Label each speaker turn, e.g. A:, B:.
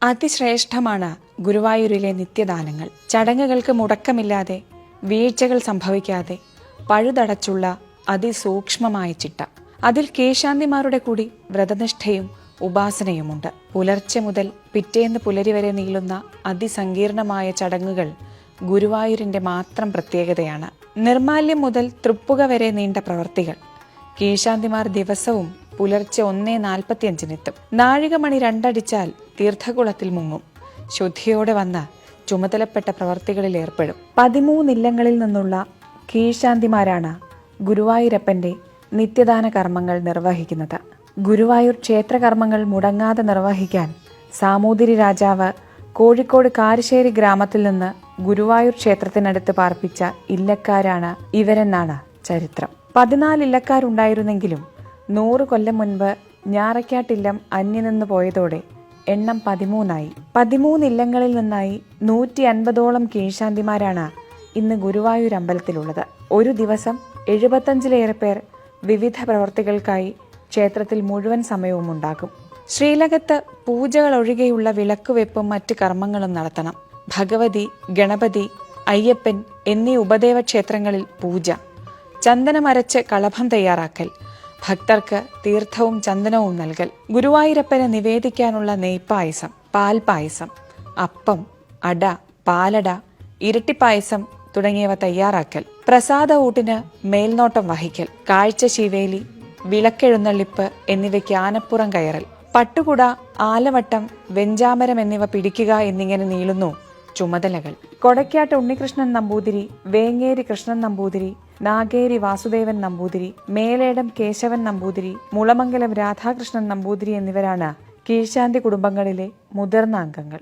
A: അതിശ്രേഷ്ഠമാണ് ഗുരുവായൂരിലെ നിത്യദാനങ്ങൾ. ചടങ്ങുകൾക്ക് മുടക്കമില്ലാതെ, വീഴ്ചകൾ സംഭവിക്കാതെ പഴുതടച്ചുള്ള അതിസൂക്ഷ്മമായ ചിട്ട. അതിൽ കേശാന്തിമാരുടെ കൂടി വ്രതനിഷ്ഠയും ഉപാസനയുമുണ്ട്. പുലർച്ചെ മുതൽ പിറ്റേന്ന് പുലരി വരെ നീളുന്ന അതിസങ്കീർണമായ ചടങ്ങുകൾ ഗുരുവായൂരിന്റെ മാത്രം പ്രത്യേകതയാണ്. നിർമാല്യം മുതൽ തൃപ്പുക വരെ നീണ്ട പ്രവർത്തികൾ. കീശാന്തിമാർ ദിവസവും പുലർച്ചെ 1:45 നാഴികമണി 2 തീർത്ഥകുളത്തിൽ മുങ്ങും. ശുദ്ധിയോടെ വന്ന് ചുമതലപ്പെട്ട പ്രവർത്തികളിൽ ഏർപ്പെടും. 13 ഇല്ലങ്ങളിൽ നിന്നുള്ള കീഴ്ശാന്തിമാരാണ് ഗുരുവായൂരപ്പന്റെ നിത്യദാന കർമ്മങ്ങൾ നിർവഹിക്കുന്നത്. ഗുരുവായൂർ ക്ഷേത്രകർമ്മങ്ങൾ മുടങ്ങാതെ നിർവഹിക്കാൻ സാമൂതിരി രാജാവ് കോഴിക്കോട് കാരശ്ശേരി ഗ്രാമത്തിൽ നിന്ന് ഗുരുവായൂർ ക്ഷേത്രത്തിനടുത്ത് പാർപ്പിച്ച ഇല്ലക്കാരാണ് ഇവരെന്നാണ് ചരിത്രം. 14 ഇല്ലക്കാരുണ്ടായിരുന്നെങ്കിലും 100 കൊല്ലം മുൻപ് ഞാറയ്ക്കാട്ടില്ലം അന്യനിന്ന് പോയതോടെ എണ്ണം 13 13 ഇല്ലങ്ങളിൽ നിന്നായി 150ഓളം കീഴ്ശാന്തിമാരാണ് ഇന്ന് ഗുരുവായൂർ അമ്പലത്തിലുള്ളത്. ഒരു ദിവസം 75-ലേറെ പേർ വിവിധ പ്രവർത്തികൾക്കായി ക്ഷേത്രത്തിൽ മുഴുവൻ സമയവും ഉണ്ടാകും. ശ്രീലകത്ത് പൂജകൾ ഒഴികെയുള്ള വിളക്കുവെപ്പും മറ്റ് കർമ്മങ്ങളും നടത്തണം. ഭഗവതി, ഗണപതി, അയ്യപ്പൻ എന്നീ ഉപദേവ ക്ഷേത്രങ്ങളിൽ പൂജ, ചന്ദനമരച്ച് കളഭം തയ്യാറാക്കൽ, ഭക്തർക്ക് തീർത്ഥവും ചന്ദനവും നൽകൽ, ഗുരുവായൂരപ്പന് നിവേദിക്കാനുള്ള നെയ്പായസം, പാൽപായസം, അപ്പം, അട, പാലട, ഇരട്ടിപ്പായസം തുടങ്ങിയവ തയ്യാറാക്കൽ, പ്രസാദ ഊട്ടിന് മേൽനോട്ടം വഹിക്കൽ, കാഴ്ച ശീവേലി, വിളക്കെഴുന്നള്ളിപ്പ് എന്നിവയ്ക്ക് ആനപ്പുറം കയറൽ, പട്ടുകുട, ആലവട്ടം, വെഞ്ചാമരം എന്നിവ പിടിക്കുക എന്നിങ്ങനെ നീളുന്നു ചുമതലകൾ. കൊടക്കാട്ട് ഉണ്ണികൃഷ്ണൻ നമ്പൂതിരി, വേങ്ങേരി കൃഷ്ണൻ നമ്പൂതിരി, നാഗേരി വാസുദേവൻ നമ്പൂതിരി, മേലേടം കേശവൻ നമ്പൂതിരി, മുളമംഗലം രാധാകൃഷ്ണൻ നമ്പൂതിരി എന്നിവരാണ് കീഴ്ശാന്തി കുടുംബങ്ങളിലെ മുതിർന്ന അംഗങ്ങൾ.